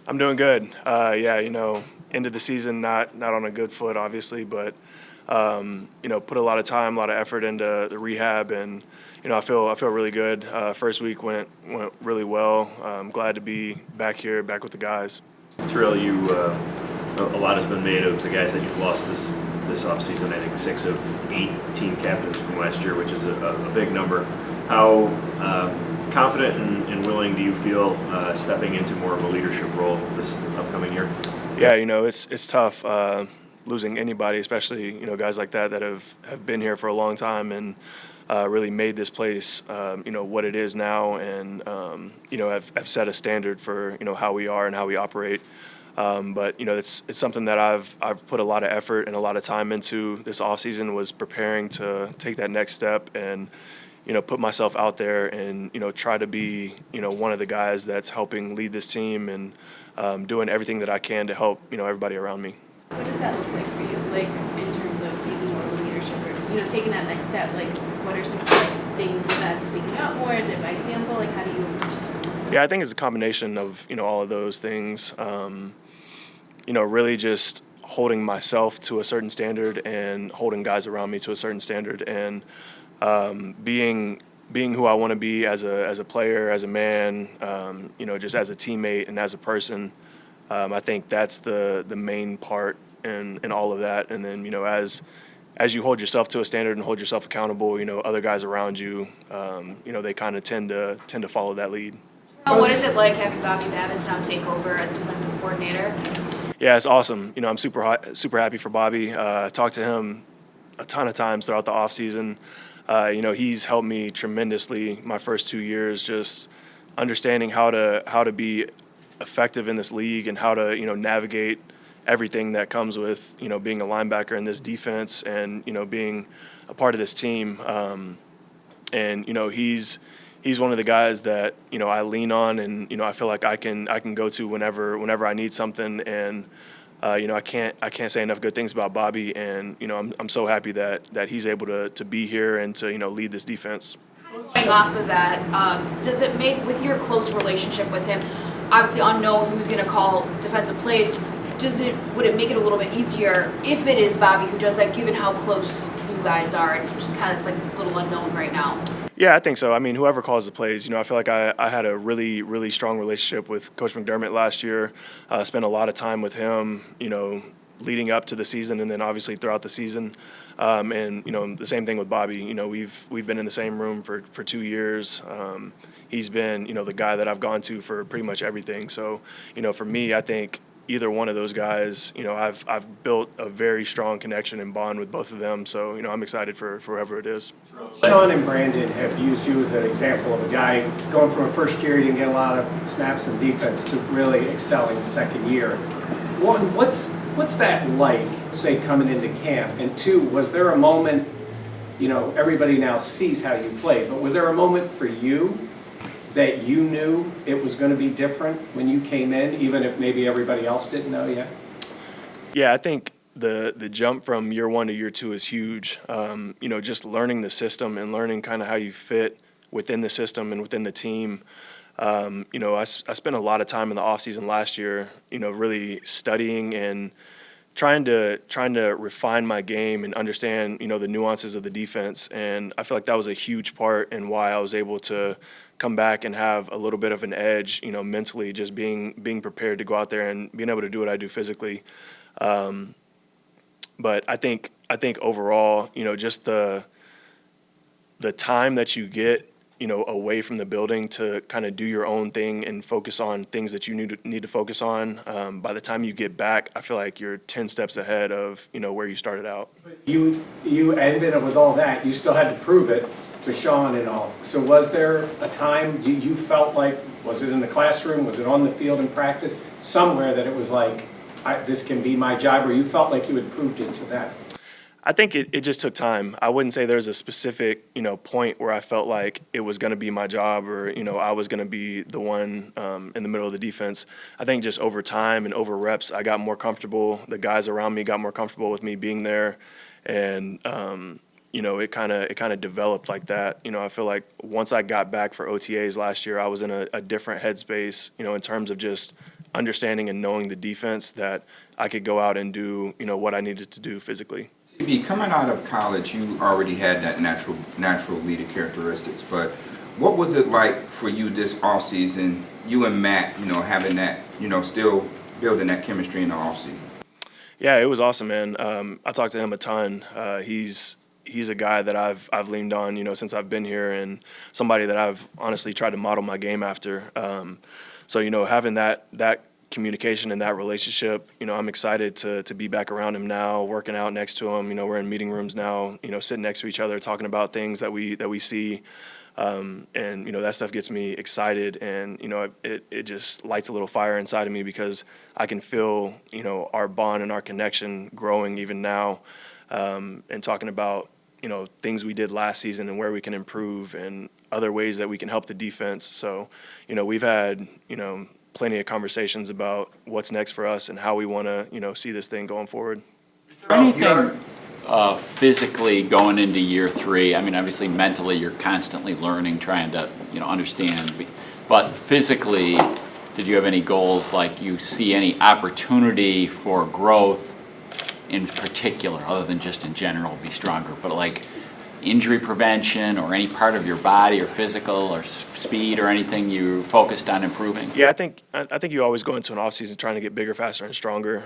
I'm doing good. Yeah, end of the season, not on a good foot, obviously, but put a lot of time, a lot of effort into the rehab, and I feel really good. First week went really well. I'm glad to be back here, back with the guys. Terrell, a lot has been made of the guys that you've lost this offseason. I think 6 of 8 team captains from last year, which is a big number. How confident and willing do you feel stepping into more of a leadership role this upcoming year? Yeah, it's tough losing anybody, especially guys like that have been here for a long time and really made this place what it is now, and have set a standard for how we are and how we operate. But it's something that I've put a lot of effort and a lot of time into this offseason, was preparing to take that next step and put myself out there and try to be one of the guys that's helping lead this team and doing everything that I can to help everybody around me. What does that look like for you, like in terms of taking more leadership or taking that next step? Like, what are some things? Is that speaking up more? Is it by example? Like, how do you approach that? Yeah, I think it's a combination of all of those things. Really just holding myself to a certain standard and holding guys around me to a certain standard, and being who I want to be as a player, as a man, just as a teammate and as a person. I think that's the main part in all of that. And then as you hold yourself to a standard and hold yourself accountable, other guys around you, they kind of tend to follow that lead. What is it like having Bobby Babich now take over as defensive coordinator? Yeah, it's awesome. I'm super happy for Bobby. I talked to him a ton of times throughout the offseason. He's helped me tremendously my first 2 years, just understanding how to be effective in this league and how to navigate everything that comes with being a linebacker in this defense and being a part of this team. And he's one of the guys that I lean on, and I feel like I can go to whenever I need something. And I can't say enough good things about Bobby, and I'm so happy that he's able to be here and to would this defense. Going off of that, does it make, with your close relationship with him, obviously unknown who's going to call defensive plays, would it make it a little bit easier if it is Bobby who does that, given how close you guys are, and just kind of it's like a little unknown right now? Yeah, I think so. I mean, whoever calls the plays, I feel like I had a really, really strong relationship with Coach McDermott last year. Spent a lot of time with him, leading up to the season, and then obviously throughout the season. And the same thing with Bobby. We've been in the same room for 2 years. He's been the guy that I've gone to for pretty much everything. So for me, I think either one of those guys, I've built a very strong connection and bond with both of them. So I'm excited for whoever it is. Sean and Brandon have used you as an example of a guy going from a first year, he didn't get a lot of snaps in defense, to really excelling the second year. One, what's that like, say, coming into camp? And two, was there a moment, everybody now sees how you play, but was there a moment for you that you knew it was going to be different when you came in, even if maybe everybody else didn't know yet? Yeah, I think the jump from year 1 to year 2 is huge. Just learning the system and learning kind of how you fit within the system and within the team. I spent a lot of time in the offseason last year, really studying and trying to refine my game and understand, the nuances of the defense. And I feel like that was a huge part in why I was able to come back and have a little bit of an edge, mentally, just being prepared to go out there and being able to do what I do physically. But I think overall, just the time that you get, away from the building to kind of do your own thing and focus on things that you need to focus on. By the time you get back, I feel like you're 10 steps ahead of, where you started out. You ended up with all that. You still had to prove it to Sean and all. So was there a time you felt like, was it in the classroom, was it on the field in practice, somewhere that it was like, this can be my job, or you felt like you had proved it to that? I think it just took time. I wouldn't say there's a specific, point where I felt like it was going to be my job, or, I was going to be the one in the middle of the defense. I think just over time and over reps, I got more comfortable. The guys around me got more comfortable with me being there. And, it kind of developed like that. I feel like once I got back for OTAs last year, I was in a different headspace, in terms of just understanding and knowing the defense that I could go out and do, what I needed to do physically. Coming out of college, you already had that natural leader characteristics, but what was it like for you this offseason, you and Matt, having that, still building that chemistry in the offseason? Yeah, it was awesome, man. I talked to him a ton. He's a guy that I've leaned on, since I've been here, and somebody that I've honestly tried to model my game after. So, having that communication and that relationship, I'm excited to be back around him now, working out next to him. We're in meeting rooms now, sitting next to each other, talking about things that we see. And that stuff gets me excited, and it just lights a little fire inside of me because I can feel our bond and our connection growing even now, and talking about things we did last season and where we can improve and other ways that we can help the defense. So we've had plenty of conversations about what's next for us and how we want to see this thing going forward. Anything physically going into year 3? I mean, obviously mentally you're constantly learning, trying to understand. But physically, did you have any goals? Like, you see any opportunity for growth in particular, other than just in general be stronger? But like injury prevention or any part of your body or physical or speed or anything you focused on improving? Yeah, I think you always go into an offseason trying to get bigger, faster, and stronger.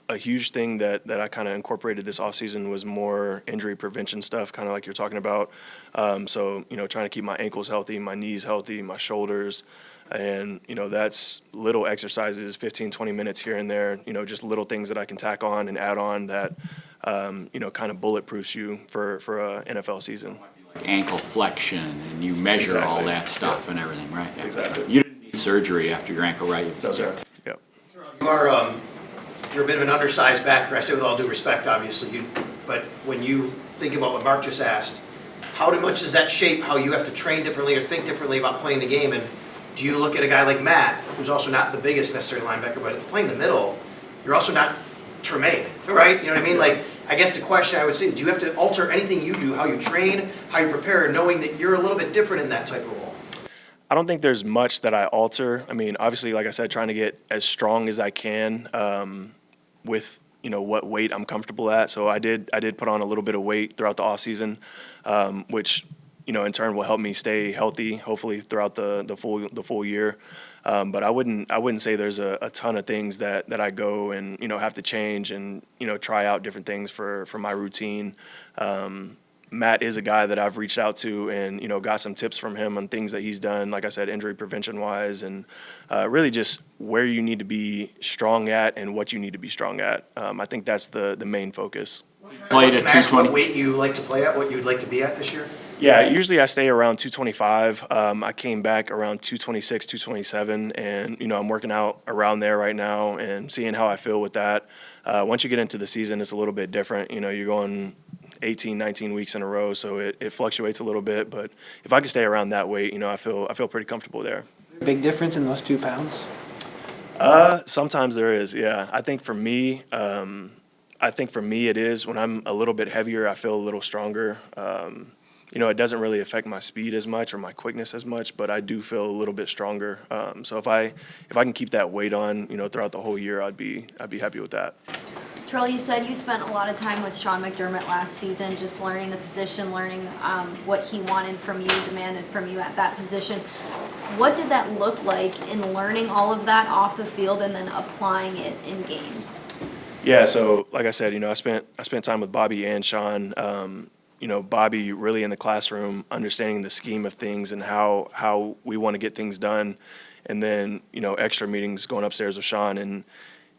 A huge thing that I kind of incorporated this offseason was more injury prevention stuff, kind of like you're talking about. So, trying to keep my ankles healthy, my knees healthy, my shoulders. And, that's little exercises, 15, 20 minutes here and there, just little things that I can tack on and add on that, kind of bulletproofs you for a NFL season. Like ankle flexion, and you measure all that stuff and everything, right? Yeah. Exactly. You didn't need surgery after your ankle, right? No, sir. Yep. You're a bit of an undersized backer. I say with all due respect, obviously. But when you think about what Mark just asked, how much does that shape how you have to train differently or think differently about playing the game? And do you look at a guy like Matt, who's also not the biggest necessary linebacker, but playing the middle, you're also not Tremaine, right? You know what I mean? Like, I guess the question I would say, do you have to alter anything you do, how you train, how you prepare, knowing that you're a little bit different in that type of role? I don't think there's much that I alter. I mean, obviously, like I said, trying to get as strong as I can with what weight I'm comfortable at. So I did put on a little bit of weight throughout the off season, which in turn will help me stay healthy, hopefully throughout the full year. But I wouldn't say there's a ton of things that I go and have to change and try out different things for my routine. Matt is a guy that I've reached out to and, got some tips from him on things that he's done, like I said, injury prevention wise, and really just where you need to be strong at and what you need to be strong at. I think that's the main focus. Played at Can I ask what 220. weight you like to play at, what you'd like to be at this year? Yeah, usually I stay around 225. I came back around 226, 227, and, I'm working out around there right now and seeing how I feel with that. Once you get into the season, it's a little bit different. You're going 18, 19 weeks in a row, so it fluctuates a little bit. But if I can stay around that weight, I feel pretty comfortable there. Big difference in those 2 pounds? Sometimes there is, yeah. I think for me it is. When I'm a little bit heavier, I feel a little stronger. It doesn't really affect my speed as much or my quickness as much, but I do feel a little bit stronger. So if I can keep that weight on, throughout the whole year, I'd be happy with that. Terrell, you said you spent a lot of time with Sean McDermott last season, just learning the position, learning what he wanted from you, demanded from you at that position. What did that look like in learning all of that off the field and then applying it in games? Yeah, so like I said, I spent time with Bobby and Sean. Bobby really in the classroom, understanding the scheme of things and how we want to get things done, and then extra meetings going upstairs with Sean and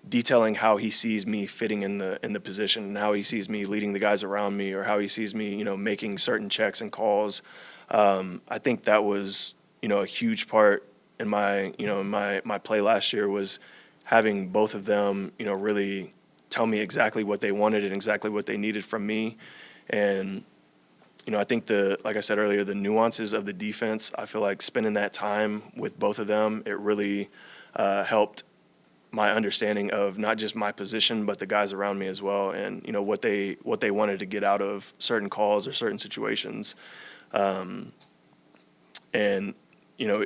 detailing how he sees me fitting in the position and how he sees me leading the guys around me or how he sees me making certain checks and calls. I think that was a huge part in my my play last year was having both of them really tell me exactly what they wanted and exactly what they needed from me. And I think like I said earlier, the nuances of the defense, I feel like spending that time with both of them, it really helped my understanding of not just my position, but the guys around me as well, and what they wanted to get out of certain calls or certain situations. And I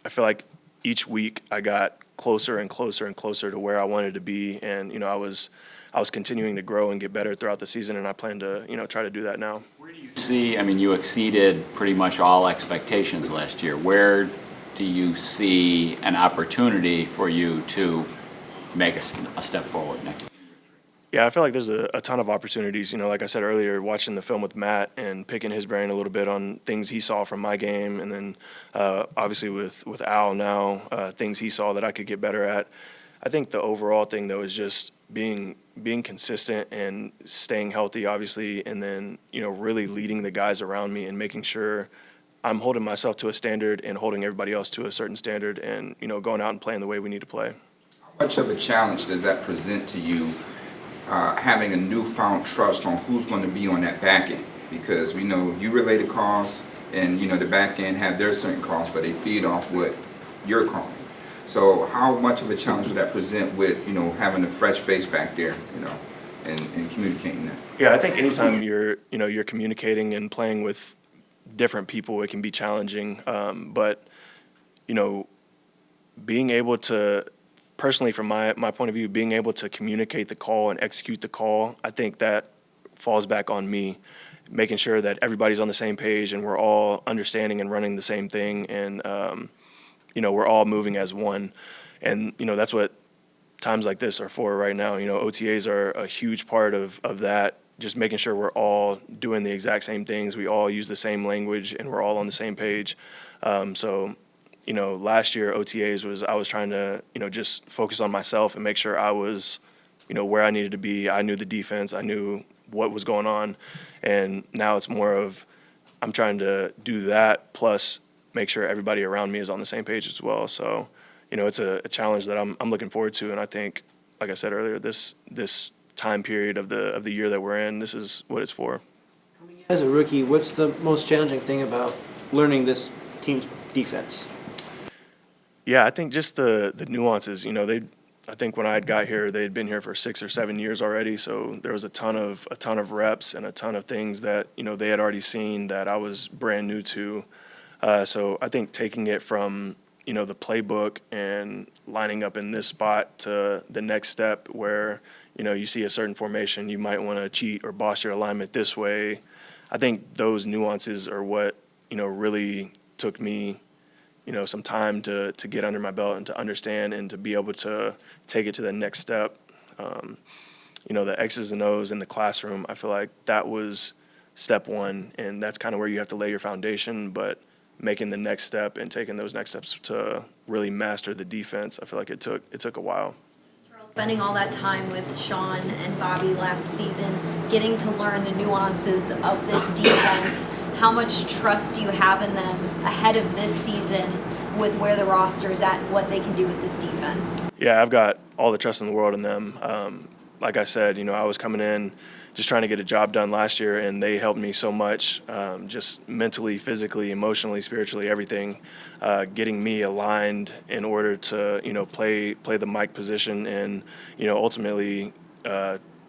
feel like each week I got closer and closer and closer to where I wanted to be. And, I was continuing to grow and get better throughout the season, and I plan to, try to do that now. Where do you see, I mean, you exceeded pretty much all expectations last year. Where do you see an opportunity for you to make a step forward next year? Yeah, I feel like there's a ton of opportunities. Like I said earlier, watching the film with Matt and picking his brain a little bit on things he saw from my game, and then obviously with Al now, things he saw that I could get better at. I think the overall thing, though, is just being consistent and staying healthy, obviously, and then, really leading the guys around me and making sure I'm holding myself to a standard and holding everybody else to a certain standard and, going out and playing the way we need to play. How much of a challenge does that present to you, having a newfound trust on who's going to be on that back end? Because we know you relay the calls, and the back end have their certain calls, but they feed off what you're calling. So how much of a challenge would that present with having a fresh face back there, and communicating that? Yeah, I think anytime you're communicating and playing with different people, it can be challenging. But being able to, personally, from my point of view, being able to communicate the call and execute the call, I think that falls back on me, making sure that everybody's on the same page and we're all understanding and running the same thing, and we're all moving as one. And that's what times like this are for right now. OTAs are a huge part of that, just making sure we're all doing the exact same things, we all use the same language, and we're all on the same page. So last year OTAs I was trying to, just focus on myself and make sure I was, where I needed to be. I knew the defense, I knew what was going on. And now it's more of, I'm trying to do that plus make sure everybody around me is on the same page as well. So, it's a challenge that I'm looking forward to. And I think, like I said earlier, this time period of the year that we're in, this is what it's for. As a rookie, what's the most challenging thing about learning this team's defense? Yeah, I think just the nuances. I think when I got here, they had been here for 6 or 7 years already. So there was a ton of reps and a ton of things that they had already seen that I was brand new to. So I think taking it from the playbook and lining up in this spot to the next step where you see a certain formation, you might want to cheat or boss your alignment this way. I think those nuances are what really took me some time to get under my belt and to understand and to be able to take it to the next step. The X's and O's in the classroom, I feel like that was step one, and that's kind of where you have to lay your foundation. But making the next step and taking those next steps to really master the defense, I feel like it took a while. Spending all that time with Sean and Bobby last season, getting to learn the nuances of this defense, how much trust do you have in them ahead of this season with where the roster is at, what they can do with this defense? Yeah, I've got all the trust in the world in them. Like I said, I was coming in just trying to get a job done last year, and they helped me so much, just mentally, physically, emotionally, spiritually, everything, getting me aligned in order to, play the Mike position and, ultimately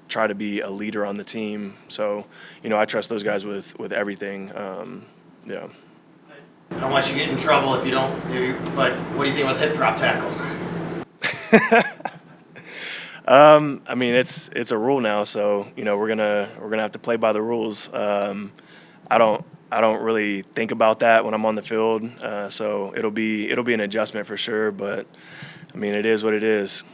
try to be a leader on the team. So, I trust those guys with everything. Yeah. I don't want you to get in trouble if you don't, but what do you think about hip drop tackle? I mean, it's a rule now, so we're gonna have to play by the rules. I don't really think about that when I'm on the field, so it'll be an adjustment for sure. But I mean, it is what it is.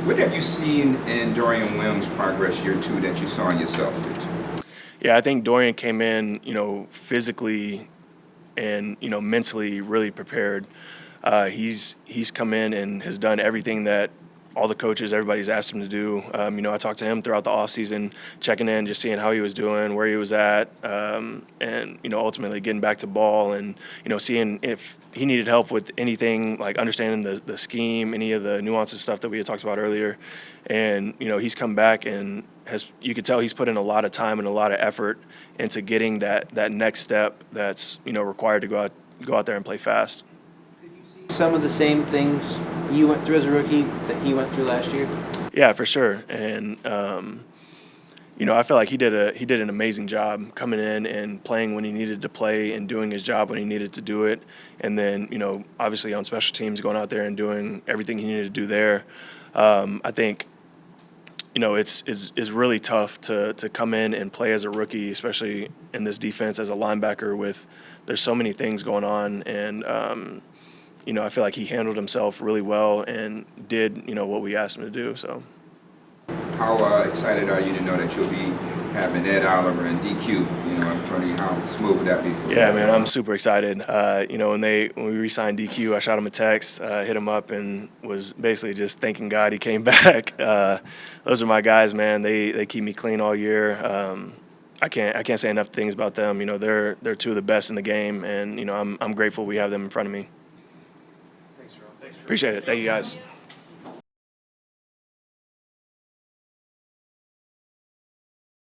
What have you seen in Dorian Williams' progress year 2 that you saw in yourself year 2? Yeah, I think Dorian came in, physically and mentally really prepared. He's come in and has done everything that all the coaches, everybody's asked him to do. I talked to him throughout the offseason, checking in, just seeing how he was doing, where he was at, and ultimately getting back to ball and seeing if he needed help with anything, like understanding the scheme, any of the nuances stuff that we had talked about earlier. And he's come back and you could tell he's put in a lot of time and a lot of effort into getting that next step that's required to go out there and play fast. Some of the same things you went through as a rookie that he went through last year? Yeah, for sure. And, I feel like he did an amazing job coming in and playing when he needed to play and doing his job when he needed to do it. And then, obviously on special teams, going out there and doing everything he needed to do there. I think, it's really tough to come in and play as a rookie, especially in this defense as a linebacker with there's so many things going on. And, I feel like he handled himself really well and did, what we asked him to do. So. How excited are you to know that you'll be having Ed Oliver and DQ, in front of you? How smooth would that be for you? Yeah, man, I'm super excited. When we re-signed DQ, I shot him a text, hit him up, and was basically just thanking God he came back. Those are my guys, man. They keep me clean all year. I can't say enough things about them. They're two of the best in the game, and I'm grateful we have them in front of me. Thanks, Terrell. Appreciate it. Thank you, guys.